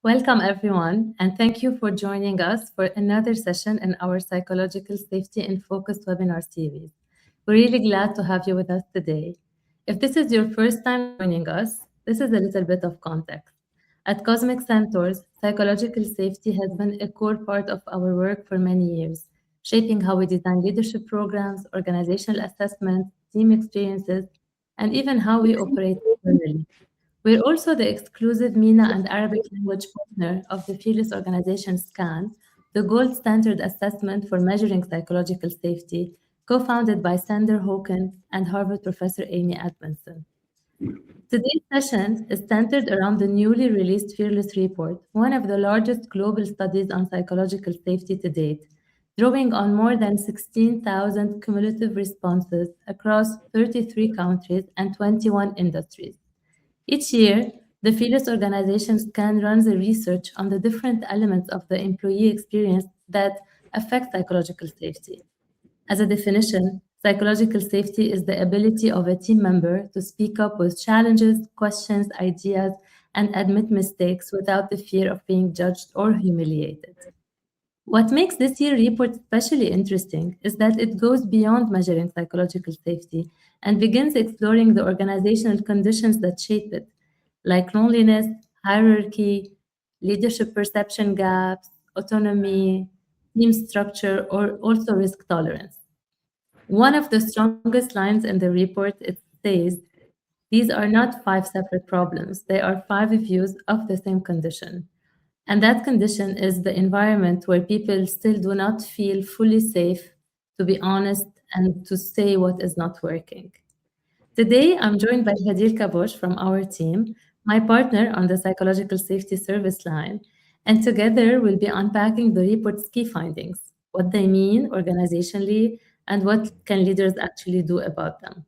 Welcome, everyone, and thank you for joining us for another session in our Psychological Safety in Focus webinar series. We're really glad to have you with us today. If this is your first time joining us, this is a little bit of context. At Cosmic Centaurs, psychological safety has been a core part of our work for many years, shaping how we design leadership programs, organizational assessments, team experiences, and even how we operate internally. We're also the exclusive MENA and Arabic language partner of the Fearless Organization SCAN, the gold standard assessment for measuring psychological safety, co-founded by Sander Hoken and Harvard professor Amy Edmondson. Today's session is centered around the newly released Fearless Report, one of the largest global studies on psychological safety to date, drawing on more than 16,000 cumulative responses across 33 countries and 21 industries. Each year, the Fearless Organization SCAN runs a research on the different elements of the employee experience that affect psychological safety. As a definition, psychological safety is the ability of a team member to speak up with challenges, questions, ideas, and admit mistakes without the fear of being judged or humiliated. What makes this year's report especially interesting is that it goes beyond measuring psychological safety and begins exploring the organizational conditions that shape it, like loneliness, hierarchy, leadership perception gaps, autonomy, team structure, or also risk tolerance. One of the strongest lines in the report it says, these are not five separate problems, they are five views of the same condition. And that condition is the environment where people still do not feel fully safe to be honest and to say what is not working. Today, I'm joined by Hadeel Kabosh from our team, my partner on the Psychological Safety Service line, and together we'll be unpacking the report's key findings, what they mean organizationally, and what can leaders actually do about them.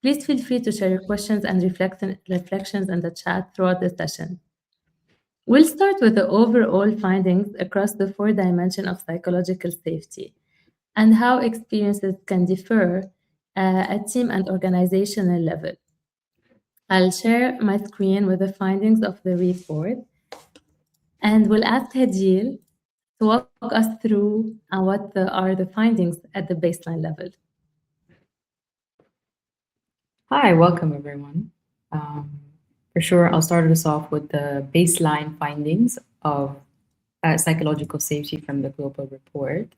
Please feel free to share your questions and reflections in the chat throughout the session. We'll start with the overall findings across the four dimensions of psychological safety and how experiences can differ at team and organizational level. I'll share my screen with the findings of the report and we'll ask Hadeel to walk us through are the findings at the baseline level. Hi, welcome everyone. For sure, I'll start us off with the baseline findings of psychological safety from the global report.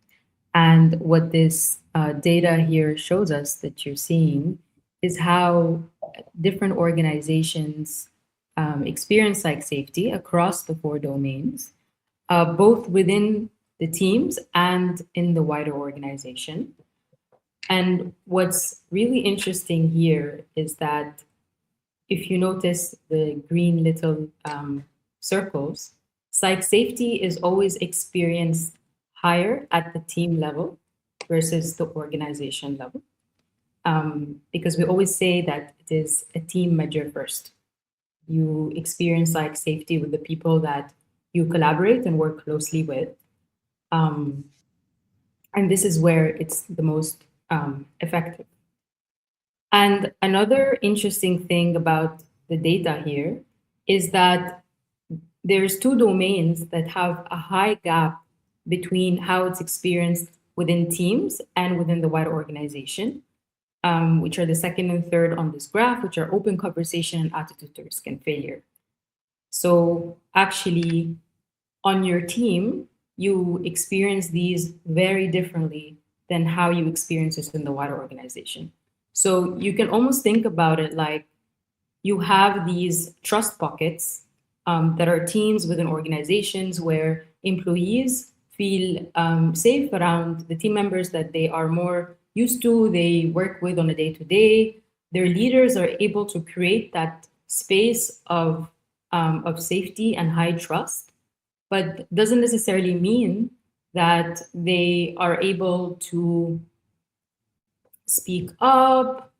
And what this data here shows us that you're seeing is how different organizations experience psych safety across the four domains, both within the teams and in the wider organization. And what's really interesting here is that if you notice the green little circles, psych safety is always experienced higher at the team level versus the organization level. Because we always say that it is a team measure first. You experience psych safety with the people that you collaborate and work closely with. And this is where it's the most effective. And another interesting thing about the data here is that there's two domains that have a high gap between how it's experienced within teams and within the wider organization, which are the second and third on this graph, which are open conversation and attitude to risk and failure. So actually, on your team, you experience these very differently than how you experience this in the wider organization. So you can almost think about it like you have these trust pockets that are teams within organizations where employees feel safe around the team members that they are more used to, they work with on a day-to-day. Their leaders are able to create that space of safety and high trust, but doesn't necessarily mean that they are able to speak up,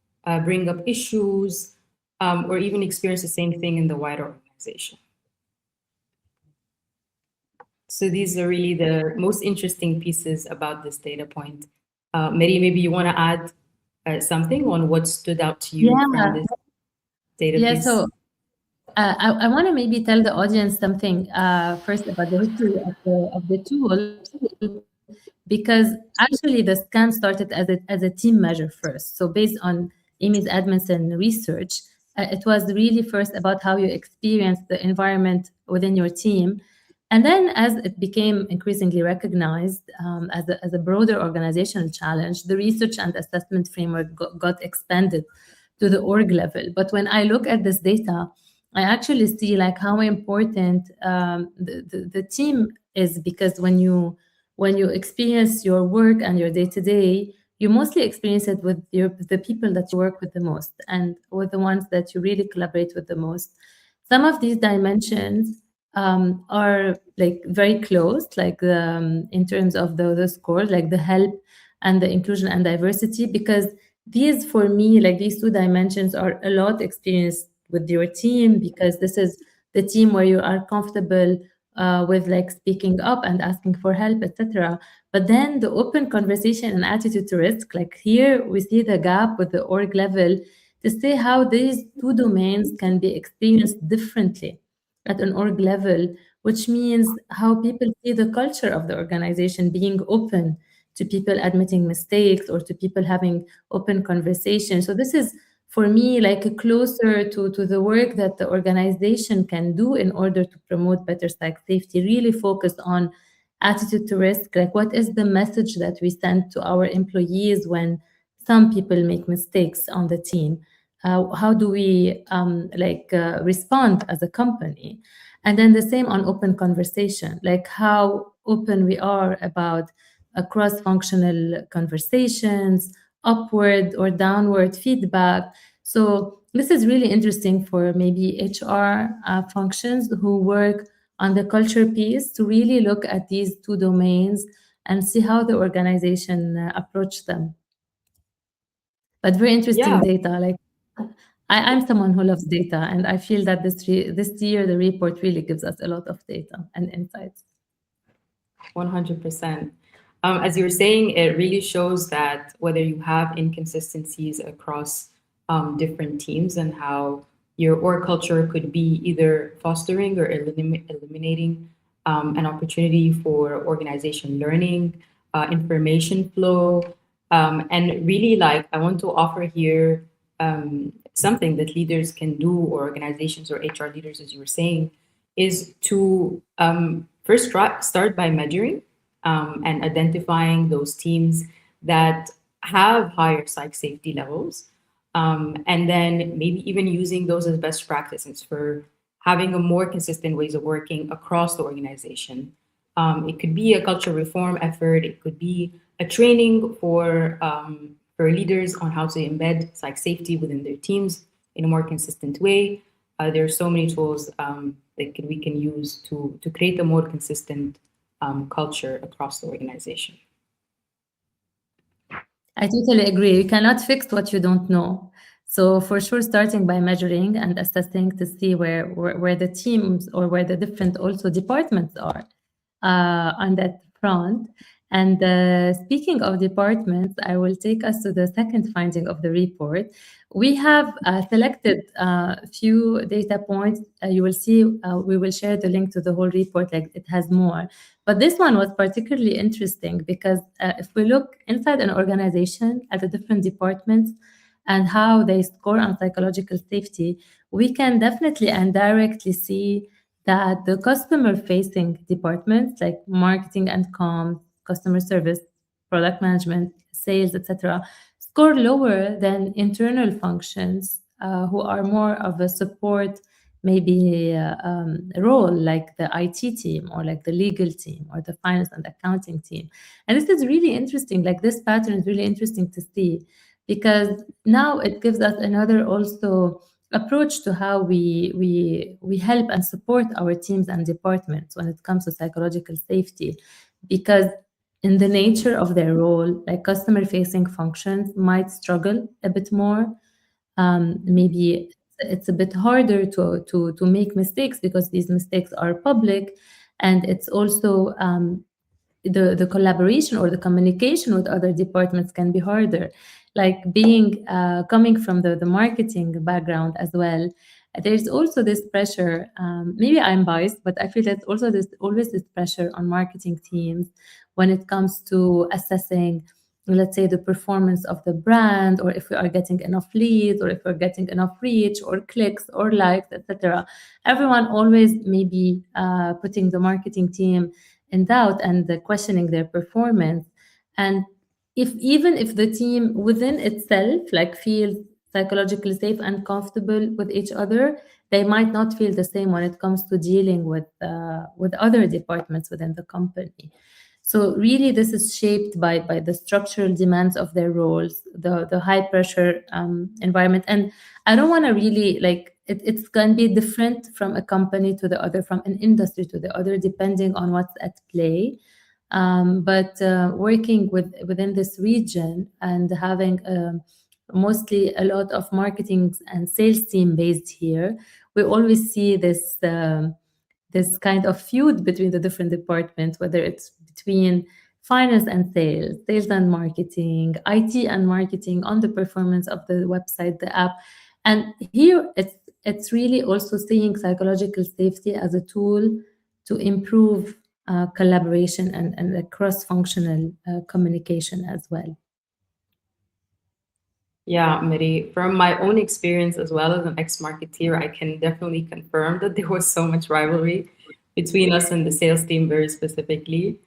bring up issues, or even experience the same thing in the wider organization. So these are really the most interesting pieces about this data point. Mary, maybe you want to add something on what stood out to you from this data piece? I want to maybe tell the audience something first about the history of the tool, because actually the scan started as a team measure first. So based on Amy's Edmondson research, it was really first about how you experience the environment within your team. And then as it became increasingly recognized as a broader organizational challenge, the research and assessment framework got expanded to the org level. But when I look at this data, I actually see like how important the team is, because when you experience your work and your day to day, you mostly experience it with the people that you work with the most and with the ones that you really collaborate with the most. Some of these dimensions are like very close, like in terms of the score, like the help and the inclusion and diversity, because these for me, like these two dimensions are a lot experienced with your team, because this is the team where you are comfortable with like speaking up and asking for help, etc. But then the open conversation and attitude to risk, like here we see the gap with the org level to say how these two domains can be experienced differently at an org level, which means how people see the culture of the organization being open to people admitting mistakes or to people having open conversation. So this is for me like a closer to the work that the organization can do in order to promote better psych safety, really focus on attitude to risk, like what is the message that we send to our employees when some people make mistakes on the team. How do we respond as a company? And then the same on open conversation, like how open we are about cross-functional conversations, upward or downward feedback. So this is really interesting for maybe HR functions who work on the culture piece to really look at these two domains and see how the organization approach them. But very interesting Yeah, data. Like I'm someone who loves data, and I feel that this year the report really gives us a lot of data and insights. 100%. As you were saying, it really shows that whether you have inconsistencies across different teams and how your org culture could be either fostering or eliminating an opportunity for organization learning, information flow, and really like I want to offer here something that leaders can do, or organizations or HR leaders, as you were saying, is to first start by measuring and identifying those teams that have higher psych safety levels. And then maybe even using those as best practices for having a more consistent ways of working across the organization. It could be a culture reform effort. It could be a training for leaders on how to embed psych safety within their teams in a more consistent way. There are so many tools that we can use to create a more consistent culture across the organization. I totally agree. You cannot fix what you don't know. So for sure, starting by measuring and assessing to see where the teams or where the different also departments are on that front. And speaking of departments, I will take us to the second finding of the report. We have selected a few data points. You will see, we will share the link to the whole report, like it has more. But this one was particularly interesting because if we look inside an organization at the different departments and how they score on psychological safety, we can definitely and directly see that the customer-facing departments like marketing and comms, customer service, product management, sales, etc., score lower than internal functions who are more of a support maybe role, like the IT team or like the legal team or the finance and accounting team. And this is really interesting. Like this pattern is really interesting to see because now it gives us another also approach to how we help and support our teams and departments when it comes to psychological safety, because in the nature of their role, like customer facing functions might struggle a bit more. Maybe it's a bit harder to make mistakes because these mistakes are public, and it's also the collaboration or the communication with other departments can be harder. Like being coming from the marketing background as well, there's also this pressure. Maybe I'm biased, but I feel there's also this always this pressure on marketing teams when it comes to assessing, let's say, the performance of the brand, or if we are getting enough leads, or if we're getting enough reach, or clicks, or likes, etc. Everyone always maybe putting the marketing team in doubt and questioning their performance. And if even if the team within itself like feels psychologically safe and comfortable with each other, they might not feel the same when it comes to dealing with other departments within the company. So really, this is shaped by the structural demands of their roles, the high pressure environment. And I don't want to really like it's going to be different from a company to the other, from an industry to the other, depending on what's at play. But working within this region and having mostly a lot of marketing and sales team based here, we always see this kind of feud between the different departments, whether it's between finance and sales, sales and marketing, IT and marketing on the performance of the website, the app. And here it's really also seeing psychological safety as a tool to improve collaboration and cross-functional communication as well. Yeah, Miri, from my own experience as well as an ex-marketeer, I can definitely confirm that there was so much rivalry between us and the sales team very specifically.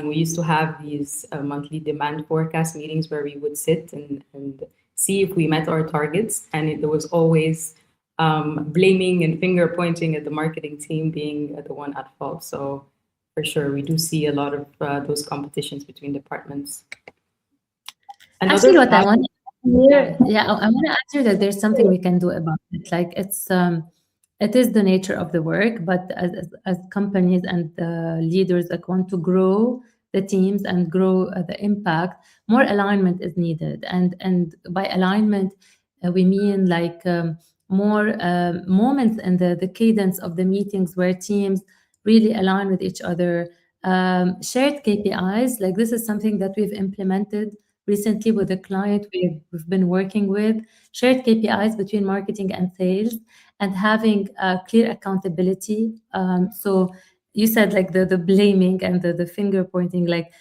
We used to have these monthly demand forecast meetings where we would sit and see if we met our targets. And there was always blaming and finger pointing at the marketing team being the one at fault. So for sure, we do see a lot of those competitions between departments. Actually, what I want to hear, I want to answer that there's something we can do about it. Like it is the nature of the work, but as companies and leaders that want to grow the teams and grow the impact, more alignment is needed. And by alignment, we mean like more moments in the cadence of the meetings where teams really align with each other. Shared KPIs, like this is something that we've implemented recently with a client we've been working with. Shared KPIs between marketing and sales, and having clear accountability. So you said like the blaming and the finger pointing, like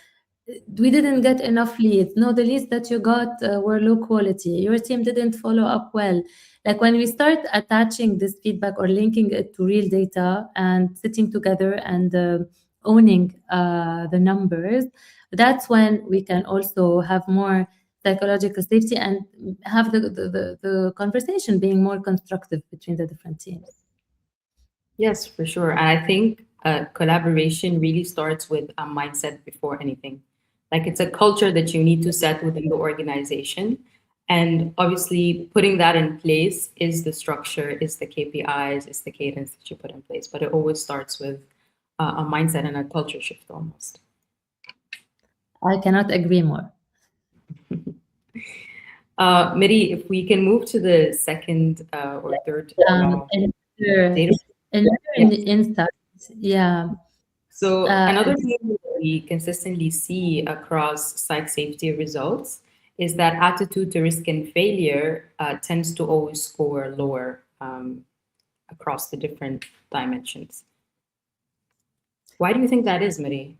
we didn't get enough leads. No, the leads that you got were low quality. Your team didn't follow up well. Like when we start attaching this feedback or linking it to real data and sitting together and owning the numbers, that's when we can also have more psychological safety and have the conversation being more constructive between the different teams. Yes, for sure. And I think collaboration really starts with a mindset before anything. Like it's a culture that you need to set within the organization. And obviously, putting that in place is the structure, is the KPIs, is the cadence that you put in place. But it always starts with a mindset and a culture shift almost. I cannot agree more. Miri, if we can move to the second or third Another insight. Yeah. So another thing that we consistently see across psych safety results is that attitude to risk and failure tends to always score lower across the different dimensions. Why do you think that is, Miri?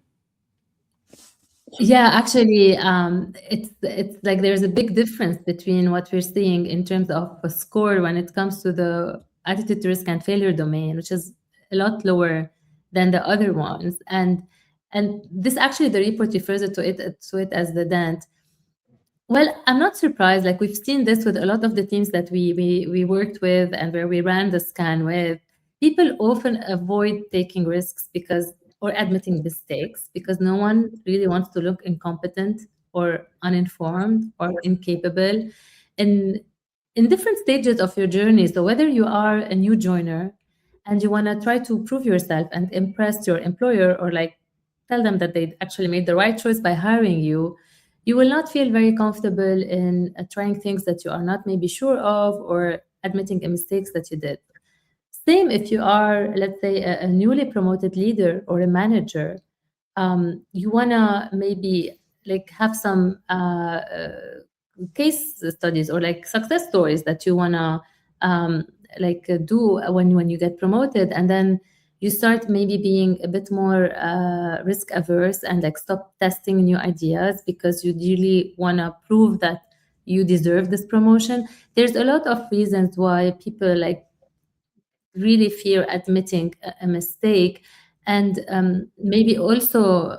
Yeah, actually, it's like there's a big difference between what we're seeing in terms of a score when it comes to the attitude to risk and failure domain, which is a lot lower than the other ones. And this actually the report refers to it as the DENT. Well, I'm not surprised. Like we've seen this with a lot of the teams that we worked with and where we ran the scan with. People often avoid taking risks because or admitting mistakes because no one really wants to look incompetent or uninformed or incapable in different stages of your journey. So whether you are a new joiner and you want to try to prove yourself and impress your employer or like tell them that they actually made the right choice by hiring you, you will not feel very comfortable in trying things that you are not maybe sure of or admitting mistakes that you did. Same if you are, let's say, a newly promoted leader or a manager, you wanna maybe like have some case studies or like success stories that you wanna do when you get promoted, and then you start maybe being a bit more risk averse and like stop testing new ideas because you really want to prove that you deserve this promotion. There's a lot of reasons why people like really fear admitting a mistake, and maybe also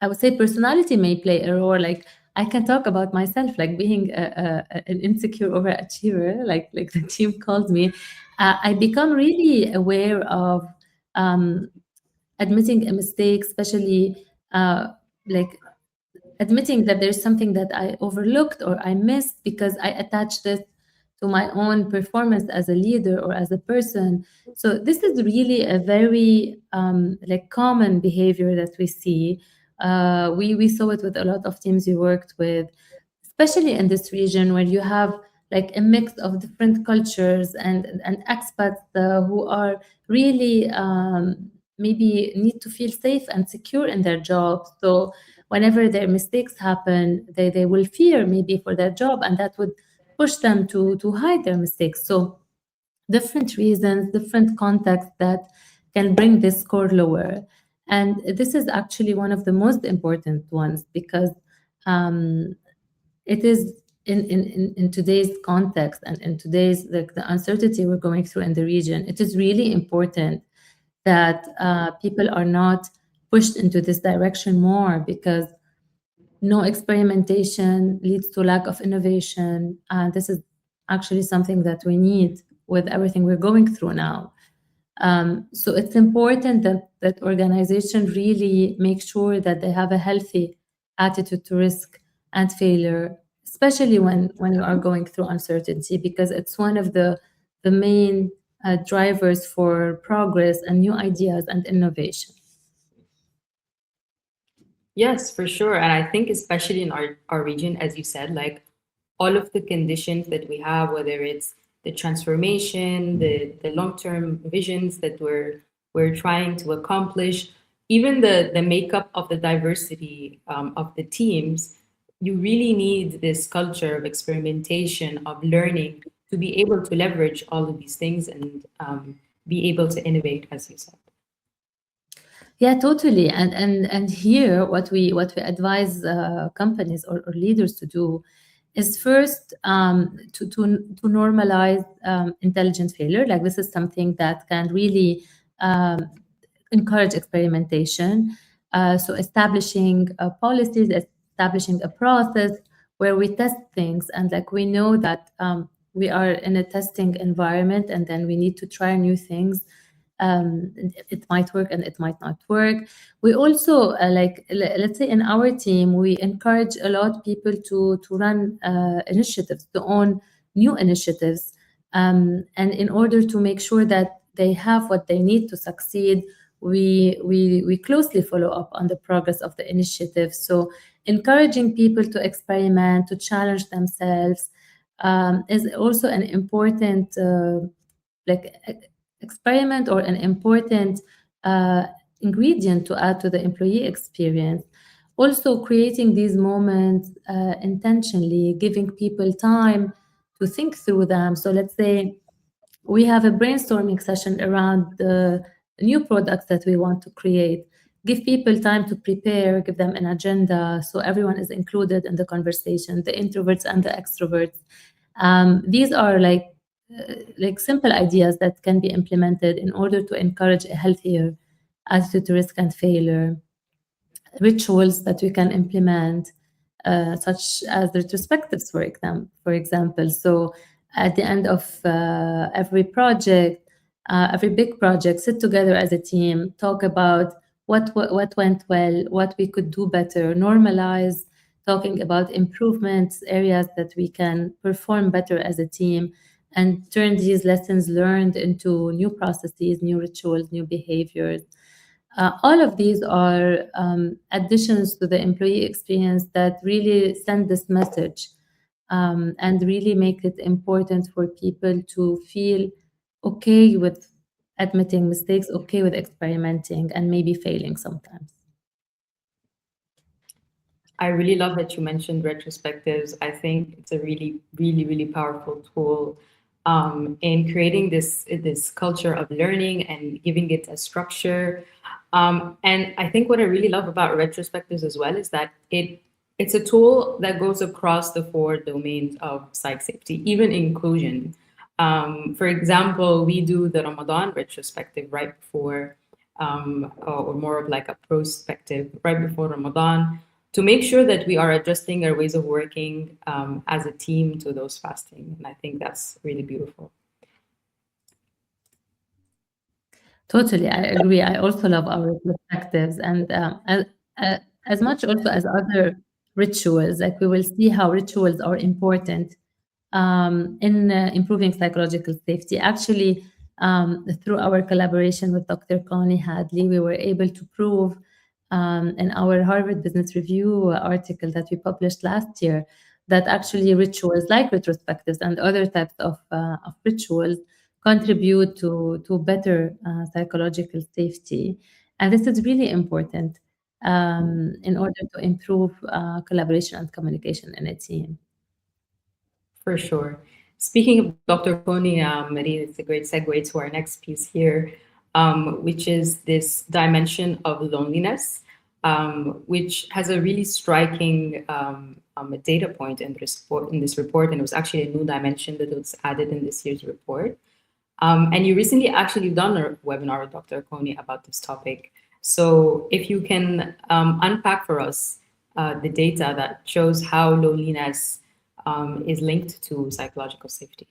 I would say personality may play a role. Like I can talk about myself, like being an insecure overachiever, like the team calls me. I become really aware of um, admitting a mistake, especially like admitting that there's something that I overlooked or I missed because I attached it to my own performance as a leader or as a person. So this is really a very like common behavior that we see. We saw it with a lot of teams we worked with, especially in this region where you have like a mix of different cultures and expats who are really maybe need to feel safe and secure in their jobs. So whenever their mistakes happen, they will fear maybe for their job, and that would push them to hide their mistakes. So different reasons, different contexts that can bring this score lower. And this is actually one of the most important ones because um, it is in today's context and in today's like the uncertainty we're going through in the region, it is really important that people are not pushed into this direction more, because no experimentation leads to lack of innovation. And this is actually something that we need with everything we're going through now. So it's important that organization really make sure that they have a healthy attitude to risk and failure, especially when you are going through uncertainty, because it's one of the main drivers for progress and new ideas and innovation. Yes, for sure. And I think especially in our region, as you said, like all of the conditions that we have, whether it's the transformation, the long-term visions that we're trying to accomplish, even the makeup of the diversity of the teams, you really need this culture of experimentation, of learning to be able to leverage all of these things and be able to innovate, as you said. Yeah, totally. And here, what we advise companies or leaders to do is first to normalize intelligent failure. Like this is something that can really um, encourage experimentation. So establishing policies, establishing a process where we test things, and like we know that we are in a testing environment, and then we need to try new things. It might work and it might not work. We also let's say in our team we encourage a lot people to run initiatives, to own new initiatives, and in order to make sure that they have what they need to succeed, we closely follow up on the progress of the initiative. So encouraging people to experiment, to challenge themselves, is also an important like experiment or an important uh, ingredient to add to the employee experience. Also, creating these moments intentionally, giving people time to think through them. So, let's say we have a brainstorming session around the new products that we want to create. Give people time to prepare, give them an agenda so everyone is included in the conversation, the introverts and the extroverts. These are like simple ideas that can be implemented in order to encourage a healthier attitude to risk and failure. Rituals that we can implement, such as retrospectives, for example. So at the end of every project, every big project, sit together as a team, talk about what went well, what we could do better, normalize talking about improvements, areas that we can perform better as a team, and turn these lessons learned into new processes, new rituals, new behaviors. All of these are additions to the employee experience that really send this message, and really make it important for people to feel okay with admitting mistakes, okay with experimenting, and maybe failing sometimes. I really love that you mentioned retrospectives. I think it's a really, really, really powerful tool in creating this culture of learning and giving it a structure. And I think what I really love about retrospectives as well is that it's a tool that goes across the four domains of psych safety, even inclusion. For example, we do the Ramadan retrospective right before, or more of like a prospective right before Ramadan, to make sure that we are adjusting our ways of working as a team to those fasting. And I think that's really beautiful. Totally, I agree. I also love our perspectives, and uh, as much also as other rituals, like we will see how rituals are important in improving psychological safety. Actually, through our collaboration with Dr. Connie Hadley, we were able to prove in our Harvard Business Review article that we published last year that actually rituals like retrospectives and other types of rituals contribute to better psychological safety. And this is really important in order to improve collaboration and communication in a team. For sure. Speaking of Dr. Kony, Marie, it's a great segue to our next piece here, which is this dimension of loneliness, which has a really striking data point in this report, and it was actually a new dimension that was added in this year's report. And you recently actually done a webinar with Dr. Kony about this topic. So if you can unpack for us the data that shows how loneliness is linked to psychological safety.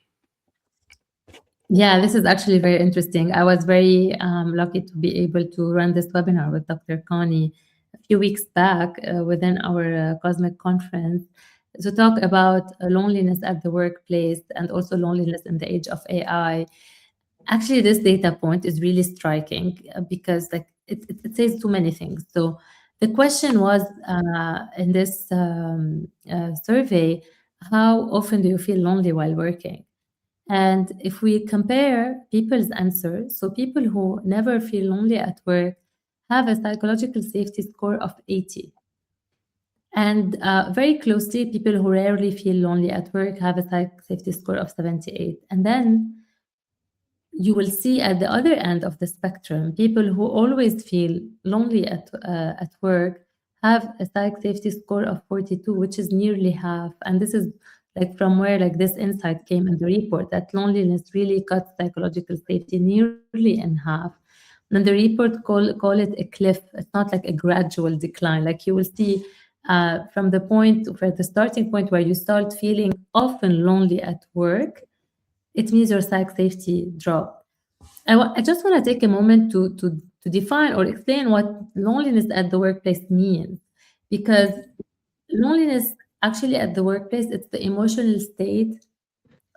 Yeah, this is actually very interesting. I was very lucky to be able to run this webinar with Dr. Connie a few weeks back within our Cosmic conference to talk about loneliness at the workplace and also loneliness in the age of AI. Actually, this data point is really striking because like it says too many things. So the question was in this survey, how often do you feel lonely while working? And if we compare people's answers, so people who never feel lonely at work have a psychological safety score of 80. And very closely, people who rarely feel lonely at work have a psych safety score of 78. And then you will see at the other end of the spectrum, people who always feel lonely at work have a psych safety score of 42, which is nearly half. And this is like from where like this insight came in the report that loneliness really cuts psychological safety nearly in half. And the report call it a cliff. It's not like a gradual decline. Like you will see from the point, for the starting point where you start feeling often lonely at work, it means your psych safety drop. I just want to take a moment to define or explain what loneliness at the workplace means, because loneliness actually at the workplace, it's the emotional state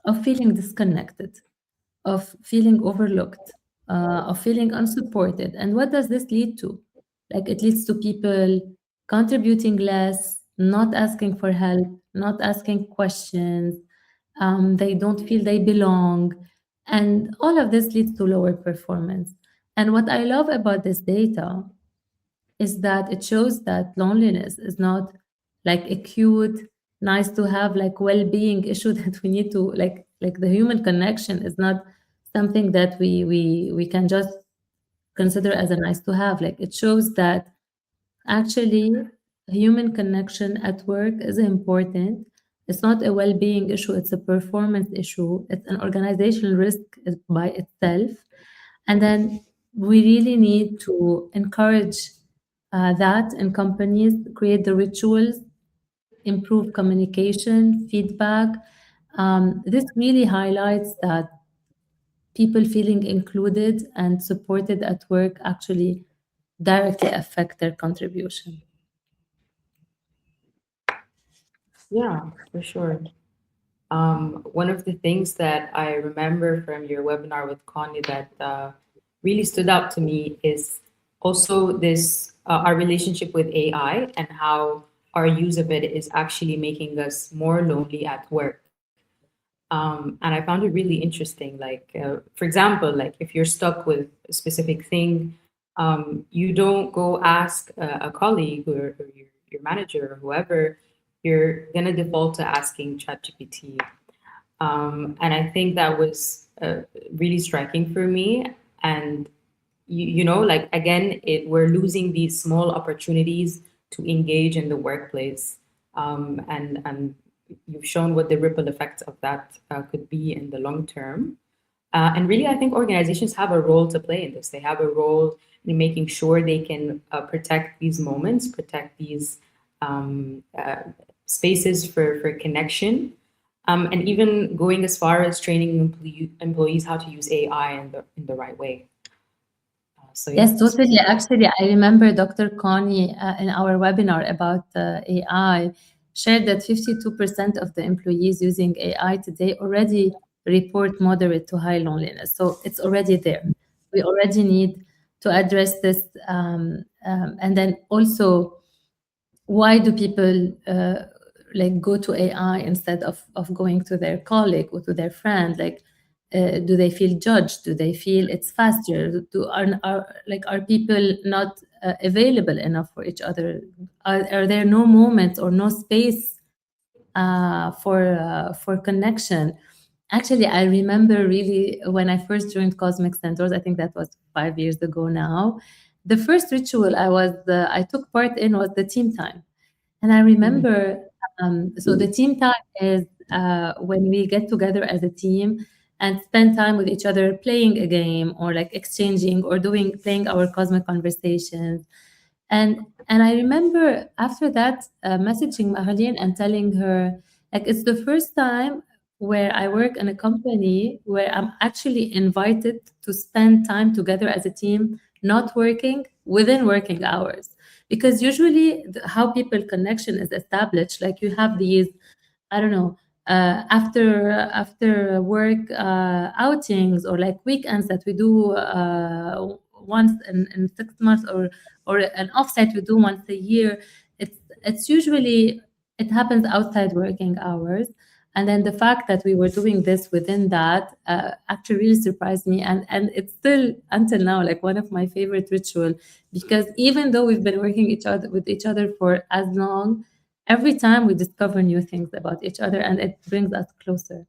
of feeling disconnected, of feeling overlooked, of feeling unsupported. And what does this lead to? Like it leads to people contributing less, not asking for help, not asking questions. They don't feel they belong. And all of this leads to lower performance. And what I love about this data is that it shows that loneliness is not like a cute, nice to have, like well-being issue that we need to like the human connection is not something that we can just consider as a nice to have. Like it shows that actually human connection at work is important. It's not a well-being issue, it's a performance issue, it's an organizational risk by itself. And then we really need to encourage that in companies, create the rituals, improve communication, feedback. This really highlights that people feeling included and supported at work actually directly affect their contribution. Yeah, for sure. One of the things that I remember from your webinar with Connie that really stood out to me is also this our relationship with AI and how our use of it is actually making us more lonely at work. And I found it really interesting. Like, for example, like if you're stuck with a specific thing, you don't go ask a colleague or your manager or whoever. You're gonna default to asking ChatGPT. And I think that was really striking for me. And like again, we're losing these small opportunities to engage in the workplace, and you've shown what the ripple effects of that could be in the long term. And really, I think organizations have a role to play in this. They have a role in making sure they can protect these moments, protect these spaces for connection, and even going as far as training employees how to use AI in the right way. So yeah. Yes, totally. Actually, I remember Dr. Connie in our webinar about AI shared that 52% of the employees using AI today already report moderate to high loneliness. So it's already there. We already need to address this. And then also, why do people like go to AI instead of going to their colleague or to their friend? Like, do they feel judged? Do they feel it's faster? Are people not available enough for each other? Are there no moments or no space for connection? Actually, I remember really when I first joined Cosmic Centaurs. I think that was 5 years ago now. The first ritual I took part in was the team time. And I remember, so the team time is when we get together as a team and spend time with each other playing a game or like exchanging or playing our cosmic conversations. And I remember after that messaging Mahaleen and telling her, like, it's the first time where I work in a company where I'm actually invited to spend time together as a team, not working within working hours. Because usually how people connection is established, like you have these, I don't know, after work outings or like weekends that we do once in 6 months, or an offsite we do once a year. It's usually it happens outside working hours. And then the fact that we were doing this within that actually really surprised me, and it's still until now like one of my favorite ritual, because even though we've been working with each other for as long, every time we discover new things about each other and it brings us closer.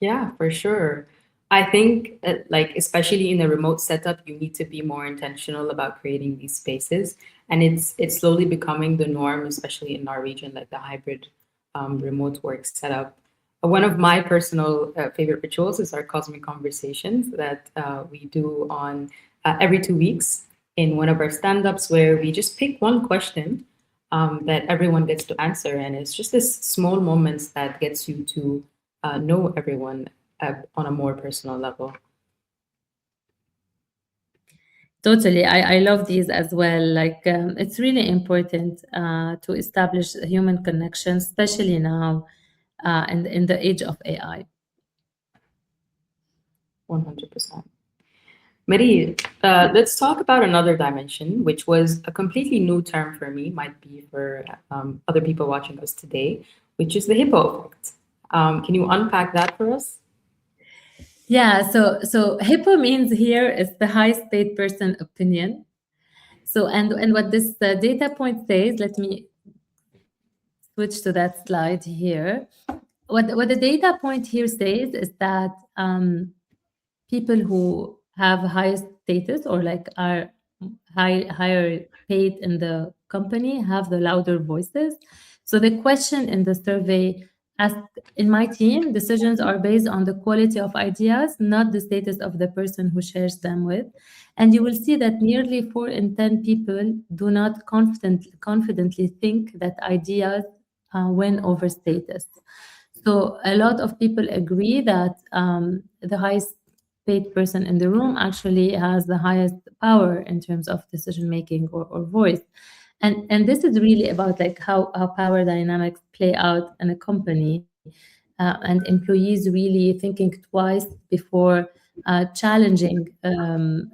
Yeah, for sure. I think like especially in a remote setup, you need to be more intentional about creating these spaces, and it's slowly becoming the norm, especially in our region, like the hybrid remote work setup. One of my personal favorite rituals is our cosmic conversations that we do on every 2 weeks in one of our stand-ups, where we just pick one question that everyone gets to answer, and it's just this small moments that gets you to know everyone on a more personal level. Totally. I love these as well. Like, it's really important to establish a human connection, especially now in the age of AI. 100%. Mary, let's talk about another dimension, which was a completely new term for me, might be for other people watching us today, which is the hippo effect. Can you unpack that for us? Yeah, so HIPPO means here is the highest paid person opinion. So and what this data point says, let me switch to that slide here. What the data point here says is that people who have highest status or like are higher paid in the company have the louder voices. So the question in the survey asked, in my team, decisions are based on the quality of ideas, not the status of the person who shares them with. And you will see that nearly 4 in 10 people do not confidently think that ideas win over status. So a lot of people agree that the highest paid person in the room actually has the highest power in terms of decision making or voice. And this is really about like how power dynamics play out in a company, and employees really thinking twice before challenging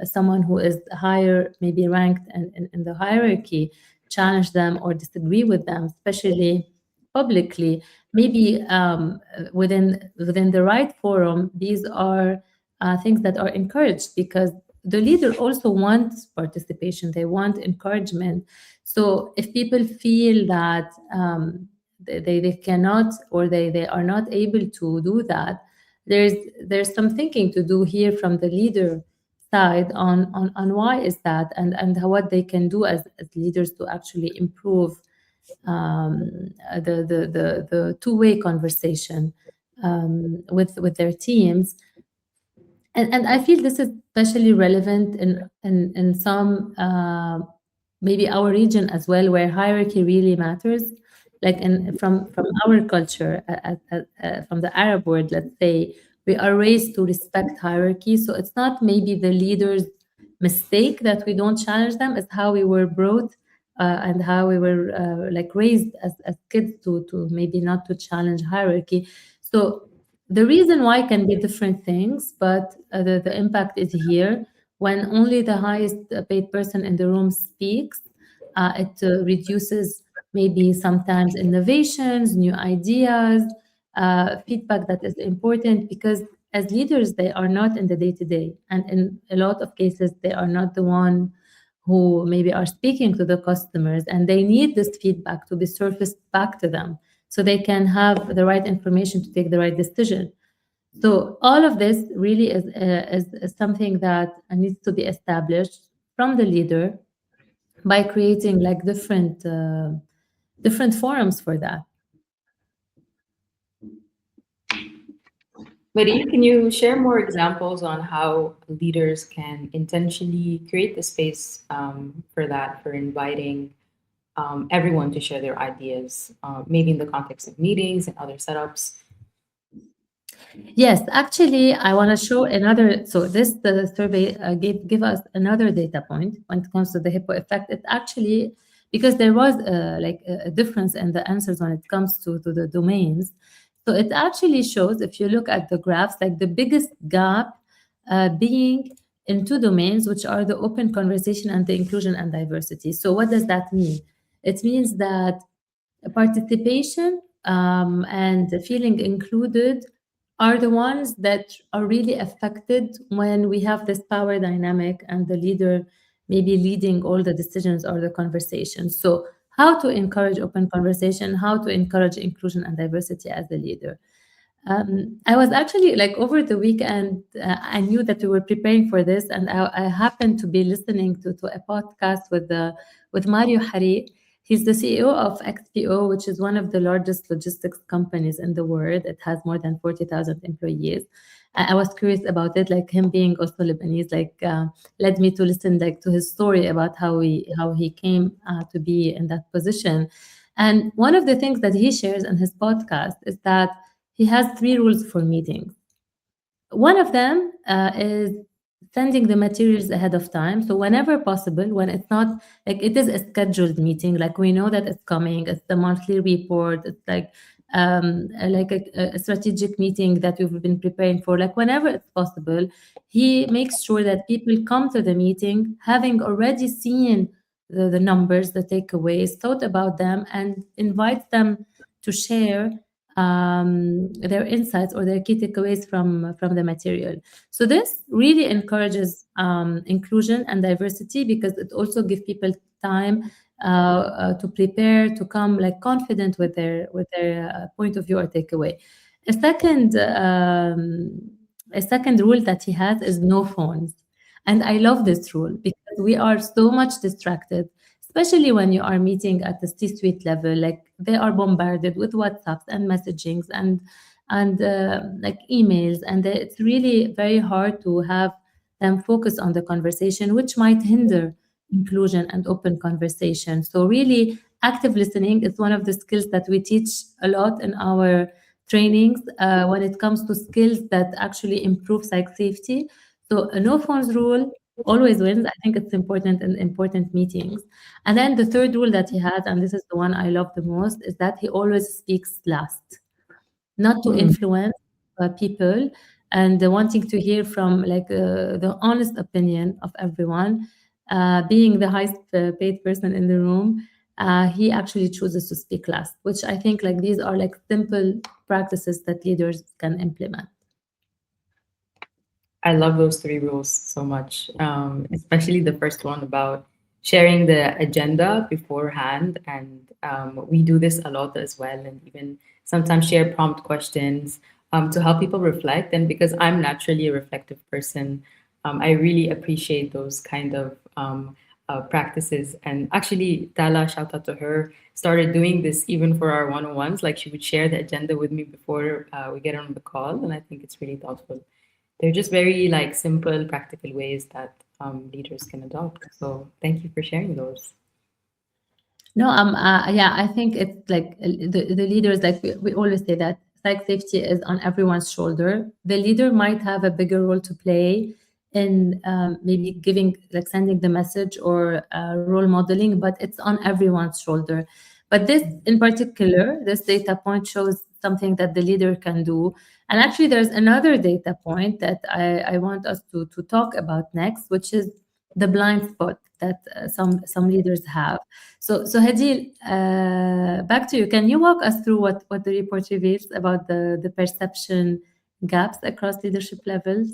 someone who is higher, maybe ranked in the hierarchy, challenge them or disagree with them, especially publicly. Maybe within the right forum, these are things that are encouraged, because the leader also wants participation, they want encouragement. So if people feel that they cannot, or they are not able to do that, there's some thinking to do here from the leader side on why is that, what they can do as leaders to actually improve the two-way conversation with their teams. And I feel this is especially relevant in some maybe our region as well, where hierarchy really matters. Like from our culture, from the Arab world, let's say, we are raised to respect hierarchy. So it's not maybe the leader's mistake that we don't challenge them. It's how we were brought and how we were like raised as kids to maybe not to challenge hierarchy. So the reason why can be different things, but the impact is here. When only the highest paid person in the room speaks, it reduces maybe sometimes innovations, new ideas, feedback that is important, because as leaders, they are not in the day to day. And in a lot of cases, they are not the one who maybe are speaking to the customers, and they need this feedback to be surfaced back to them so they can have the right information to take the right decision. So all of this really is something that needs to be established from the leader by creating like different forums for that. Marie, can you share more examples on how leaders can intentionally create the space for that, for inviting everyone to share their ideas, maybe in the context of meetings and other setups? Yes, actually, I want to show another. So this the survey give us another data point when it comes to the hippo effect. It actually, because there was like a difference in the answers when it comes to the domains. So it actually shows, if you look at the graphs, like the biggest gap being in two domains, which are the open conversation and the inclusion and diversity. So what does that mean? It means that participation and feeling included are the ones that are really affected when we have this power dynamic and the leader maybe leading all the decisions or the conversations. So how to encourage open conversation, how to encourage inclusion and diversity as a leader. I was actually like over the weekend, I knew that we were preparing for this, and I happened to be listening to a podcast with Mario Hari. He's the CEO of XPO, which is one of the largest logistics companies in the world. It has more than 40,000 employees. I was curious about it, like him being also Lebanese, like led me to listen like to his story about how he came to be in that position. And one of the things that he shares in his podcast is that he has three rules for meetings. One of them is sending the materials ahead of time. So whenever possible, when it's not like it is a scheduled meeting, like we know that it's coming, it's the monthly report, it's like a strategic meeting that we've been preparing for, like whenever it's possible, he makes sure that people come to the meeting having already seen the numbers, the takeaways, thought about them, and invites them to share their insights or their key takeaways from the material. So this really encourages inclusion and diversity, because it also gives people time to prepare, to come like confident with their point of view or takeaway. A second a second rule that he has is no phones, and I love this rule because we are so much distracted, especially when you are meeting at the C-suite level. Like they are bombarded with WhatsApps and messagings and like emails, and it's really very hard to have them focus on the conversation, which might hinder inclusion and open conversation. So really, active listening is one of the skills that we teach a lot in our trainings when it comes to skills that actually improve psych safety. So a no phones rule always wins. I think it's important in important meetings. And then the third rule that he has, and this is the one I love the most, is that he always speaks last, not to influence people, and wanting to hear from like the honest opinion of everyone. Being the highest paid person in the room, he actually chooses to speak last, which I think like these are like simple practices that leaders can implement. I love those three rules so much, especially the first one about sharing the agenda beforehand. And we do this a lot as well, and even sometimes share prompt questions to help people reflect. And because I'm naturally a reflective person, I really appreciate those kind of practices. And actually, Tala, shout out to her, started doing this even for our one-on-ones. Like she would share the agenda with me before we get on the call, and I think it's really thoughtful. They're just very like simple, practical ways that leaders can adopt. So thank you for sharing those. No, yeah, I think it's like the leaders, like we always say that psych safety is on everyone's shoulder. The leader might have a bigger role to play in maybe giving, like sending the message or role modeling, but it's on everyone's shoulder. But this in particular, this data point shows something that the leader can do. And actually, there's another data point that I want us to talk about next, which is the blind spot that some leaders have. So Hadeel, back to you. Can you walk us through what the report reveals about the perception gaps across leadership levels?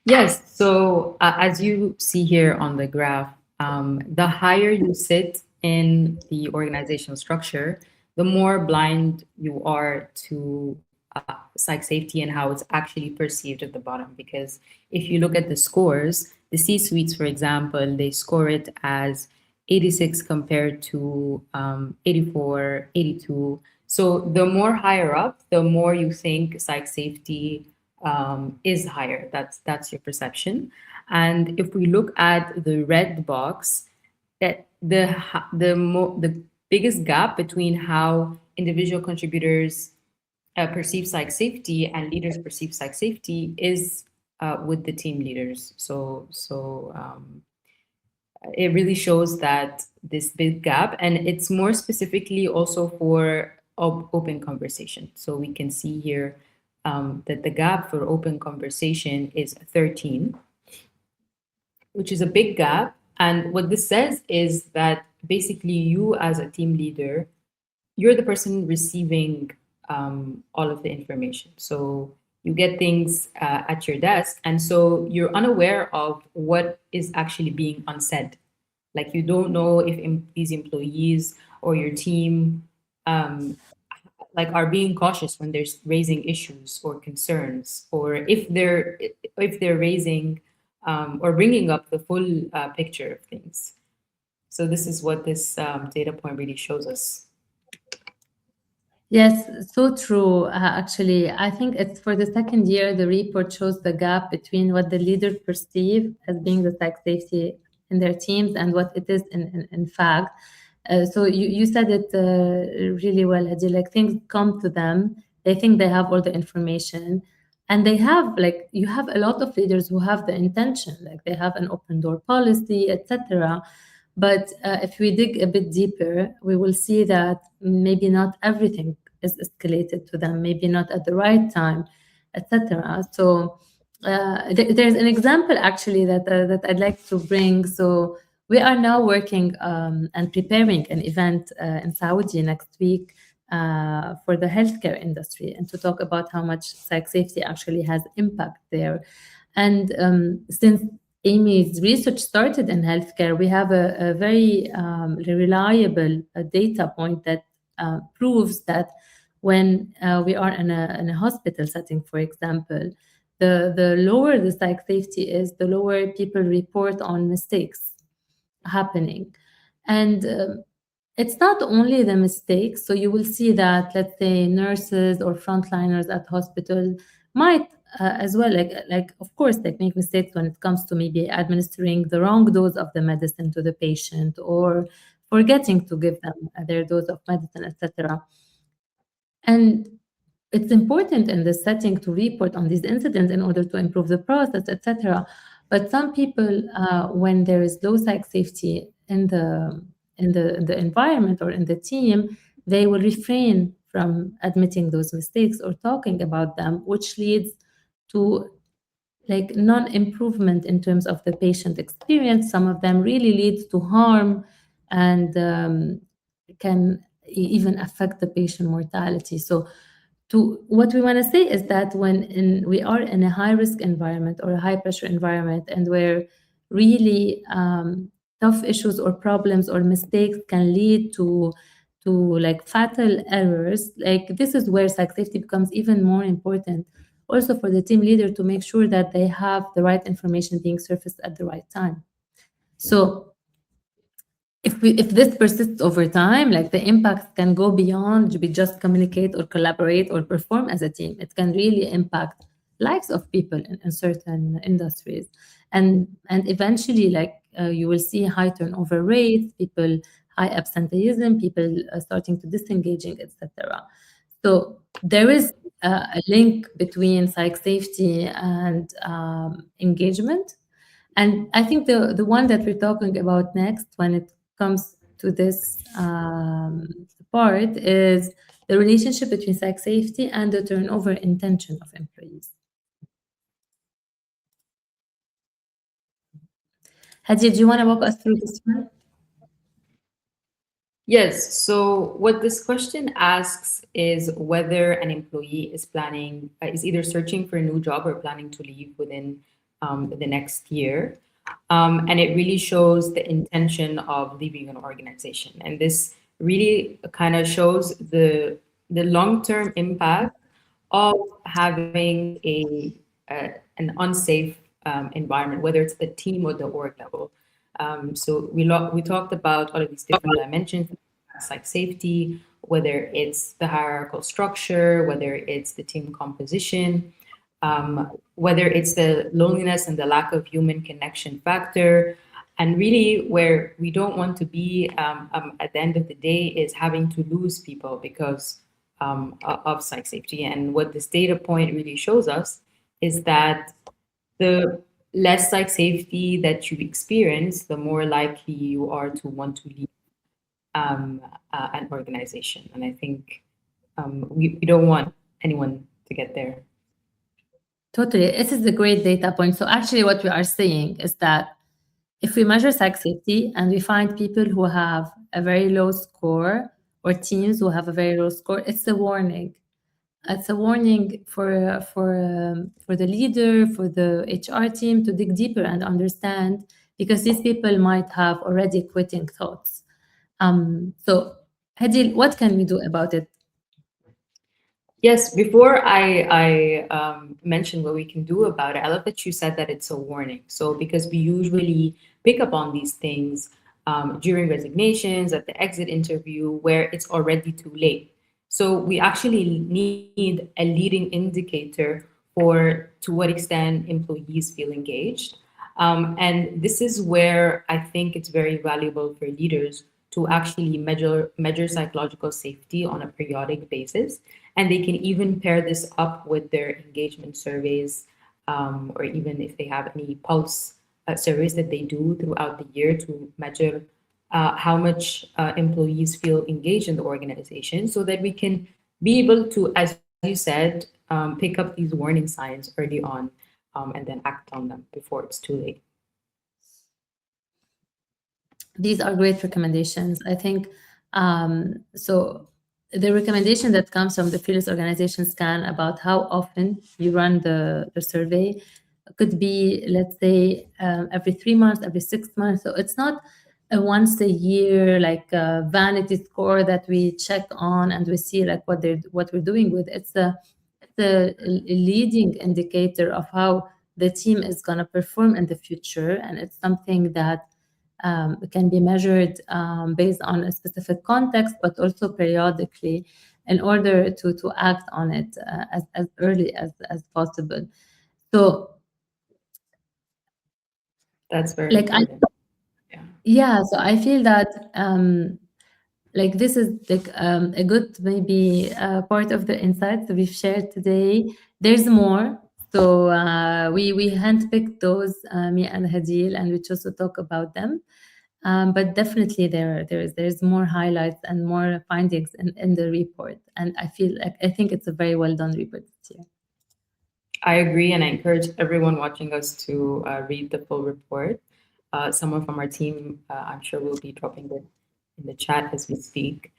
Yes. So as you see here on the graph, the higher you sit in the organizational structure, the more blind you are to psych safety and how it's actually perceived at the bottom. Because if you look at the scores, the C-suites, for example, they score it as 86 compared to 84, 82. So the more higher up, the more you think psych safety is higher. That's your perception. And if we look at the red box, that the biggest gap between how individual contributors perceive psych safety and leaders perceive psych safety is with the team leaders. So it really shows that this big gap, and it's more specifically also for open conversation. So we can see here that the gap for open conversation is 13, which is a big gap. And what this says is that basically you as a team leader, you're the person receiving all of the information. So you get things at your desk, and so you're unaware of what is actually being unsaid. Like you don't know if these employees or your team like are being cautious when they're raising issues or concerns, or if they're raising or bringing up the full picture of things. So this is what this data point really shows us. Yes, so true. Actually, I think it's for the second year, the report shows the gap between what the leaders perceive as being the psych safety in their teams and what it is in fact. So you said it really well, Hadi. Like things come to them, they think they have all the information, and they have like you have a lot of leaders who have the intention, like they have an open door policy, etc. But if we dig a bit deeper, we will see that maybe not everything is escalated to them, maybe not at the right time, etc. So there's an example actually that I'd like to bring. So we are now working and preparing an event in Saudi next week for the healthcare industry, and to talk about how much psych safety actually has impact there. And since Amy's research started in healthcare, we have a very reliable data point that proves that when we are in a hospital setting, for example, the lower the psych safety is, the lower people report on mistakes happening. And it's not only the mistakes. So you will see that, let's say, nurses or frontliners at hospital might as well, like of course, like make mistakes when it comes to maybe administering the wrong dose of the medicine to the patient or forgetting to give them their dose of medicine, etc. And it's important in this setting to report on these incidents in order to improve the process, etc. But some people, when there is low psych safety in the environment or in the team, they will refrain from admitting those mistakes or talking about them, which leads to like non-improvement in terms of the patient experience. Some of them really leads to harm and can even affect the patient mortality. So to what we want to say is that we are in a high risk environment or a high pressure environment, and we're really tough issues or problems or mistakes can lead to like fatal errors, like this is where psych safety becomes even more important, also for the team leader to make sure that they have the right information being surfaced at the right time. So if this persists over time, like the impact can go beyond we just communicate or collaborate or perform as a team. It can really impact lives of people in certain industries, and eventually, like you will see high turnover rates, people high absenteeism, people starting to disengaging, etc. So there is a link between psych safety and engagement. And I think the one that we're talking about next, when it comes to this part, is the relationship between psych safety and the turnover intention of employees. Hadeel, do you want to walk us through this one? Yes. So what this question asks is whether an employee is planning, is either searching for a new job or planning to leave within the next year. And it really shows the intention of leaving an organization. And this really kind of shows the long-term impact of having an unsafe environment, whether it's the team or the org level. So we talked about all of these different dimensions, like safety, whether it's the hierarchical structure, whether it's the team composition, whether it's the loneliness and the lack of human connection factor. And really, where we don't want to be at the end of the day is having to lose people because of psych safety. And what this data point really shows us is that the less psych safety that you experience, the more likely you are to want to leave an organization. And I think we don't want anyone to get there. Totally. This is a great data point. So actually what we are saying is that if we measure psych safety and we find people who have a very low score or teams who have a very low score, it's a warning. It's a warning for the leader, for the HR team to dig deeper and understand, because these people might have already quitting thoughts. So, Hadeel, what can we do about it? Yes, before I mention what we can do about it, I love that you said that it's a warning. So because we usually pick up on these things during resignations, at the exit interview, where it's already too late. So we actually need a leading indicator for to what extent employees feel engaged. And this is where I think it's very valuable for leaders to actually measure psychological safety on a periodic basis. And they can even pair this up with their engagement surveys, or even if they have any pulse surveys that they do throughout the year to measure how much employees feel engaged in the organization, so that we can be able to, as you said, pick up these warning signs early on, and then act on them before it's too late. These are great recommendations. I think so. The recommendation that comes from the Fearless Organization Scan about how often you run the survey could be, let's say, every 3 months, every 6 months. So it's not a once a year like vanity score that we check on and we see like what we're doing with. It's a leading indicator of how the team is going to perform in the future, and it's something that can be measured based on a specific context, but also periodically, in order to act on it as early as possible. So that's very like important. yeah, so I feel that like this is like a good maybe part of the insights that we've shared today. There's more. So we handpicked those, me and Hadeel, and we chose to talk about them. But definitely there's more highlights and more findings in the report. And I think it's a very well done report this year. I agree, and I encourage everyone watching us to read the full report. Someone from our team, I'm sure, will be dropping it in the chat as we speak.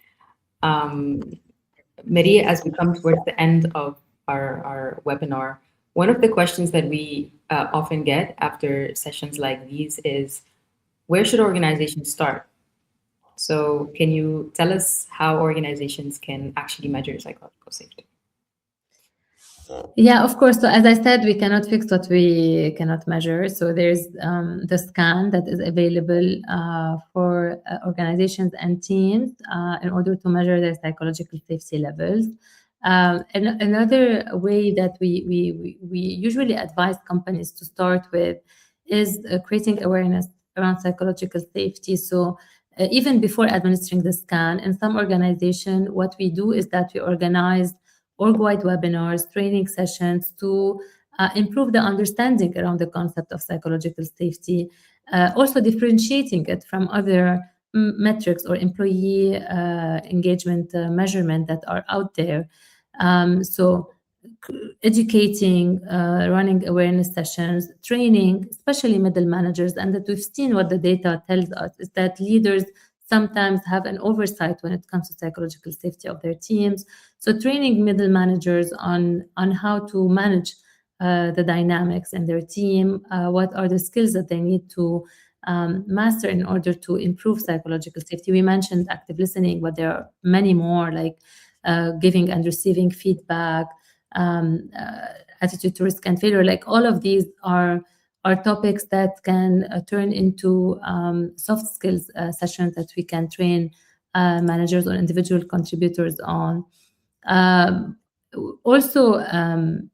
Maria, as we come towards the end of our webinar, one of the questions that we often get after sessions like these is, where should organizations start? So can you tell us how organizations can actually measure psychological safety? Yeah, of course. So as I said, we cannot fix what we cannot measure. So there's the scan that is available for organizations and teams in order to measure their psychological safety levels. And another way that we usually advise companies to start with is creating awareness around psychological safety. So even before administering the scan, in some organization, what we do is that we organize org-wide webinars, training sessions to improve the understanding around the concept of psychological safety, also differentiating it from other metrics or employee engagement measurement that are out there. So educating, running awareness sessions, training, especially middle managers, and that we've seen what the data tells us is that leaders sometimes have an oversight when it comes to psychological safety of their teams. So training middle managers on how to manage the dynamics in their team, what are the skills that they need to master in order to improve psychological safety. We mentioned active listening, but there are many more, like giving and receiving feedback, attitude to risk and failure. Like all of these are topics that can turn into soft skills sessions that we can train managers or individual contributors on. Um, Also,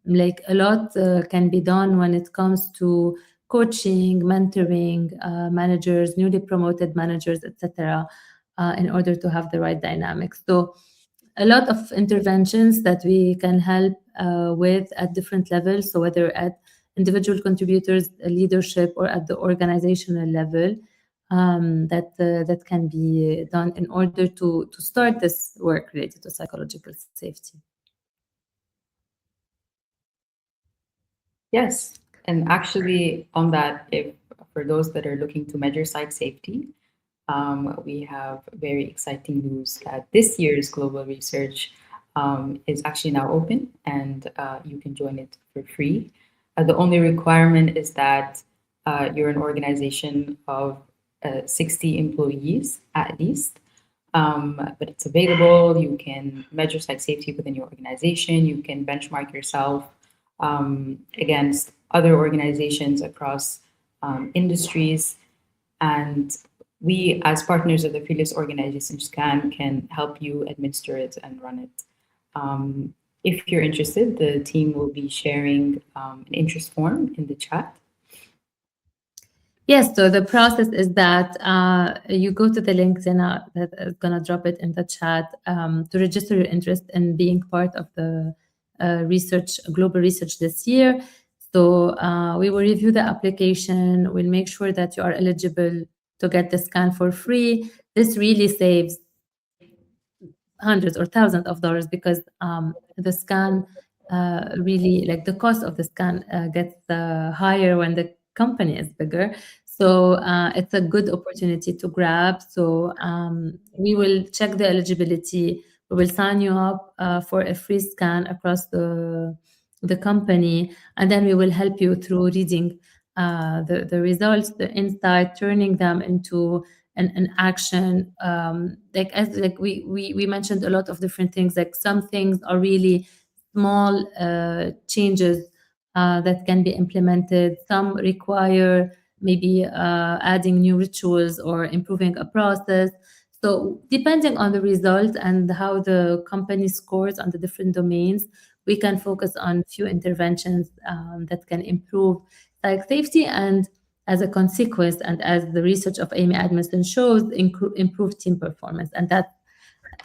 like a lot can be done when it comes to coaching, mentoring managers, newly promoted managers, etc., in order to have the right dynamics. So a lot of interventions that we can help with at different levels. So whether at individual contributors, leadership, or at the organizational level, that can be done in order to start this work related to psychological safety. Yes, and actually on that, if for those that are looking to measure site safety, we have very exciting news that this year's global research is actually now open, and you can join it for free. The only requirement is that you're an organization of 60 employees at least. But it's available. You can measure site safety within your organization. You can benchmark yourself against other organizations across industries. And we, as partners of the previous organizations, can help you administer it and run it. If you're interested, the team will be sharing an interest form in the chat. Yes, so the process is that you go to the link, Zena, that is going to drop it in the chat to register your interest in being part of the global research this year. So we will review the application. We'll make sure that you are eligible to get the scan for free. This really saves hundreds or thousands of dollars because the scan really, like the cost of the scan gets higher when the company is bigger. So it's a good opportunity to grab. So we will check the eligibility. We will sign you up for a free scan across the company, and then we will help you through reading the results, the insight, turning them into an action. Like we mentioned a lot of different things. Like some things are really small changes that can be implemented. Some require maybe adding new rituals or improving a process. So depending on the results and how the company scores on the different domains, we can focus on few interventions that can improve psych safety, and as a consequence, and as the research of Amy Edmondson shows, improve team performance. And that's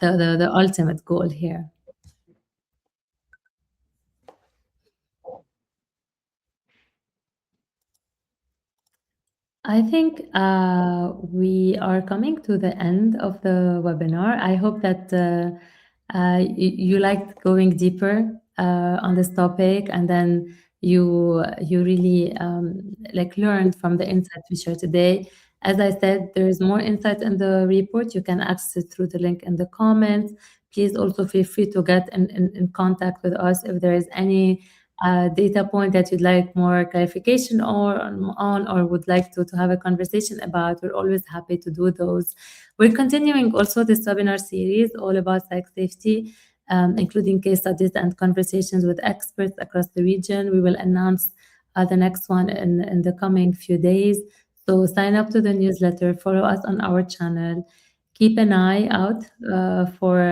the ultimate goal here. I think we are coming to the end of the webinar. I hope that you liked going deeper on this topic, and then you really like learned from the insights we shared today. As I said, there is more insight in the report. You can access it through the link in the comments. Please also feel free to get in contact with us if there is any data point that you'd like more clarification or would like to have a conversation about, we're always happy to do those. We're continuing also this webinar series all about psych safety, including case studies and conversations with experts across the region. We will announce the next one in the coming few days. So sign up to the newsletter, follow us on our channel, keep an eye out for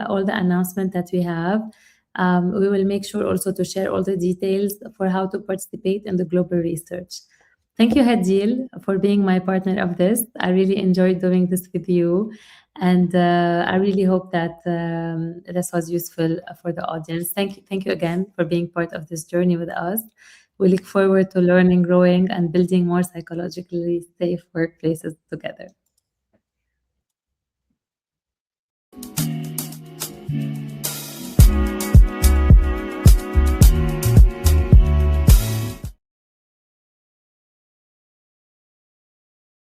all the announcements that we have. We will make sure also to share all the details for how to participate in the global research. Thank you, Hadeel, for being my partner of this. I really enjoyed doing this with you. And I really hope that this was useful for the audience. Thank you again for being part of this journey with us. We look forward to learning, growing, and building more psychologically safe workplaces together.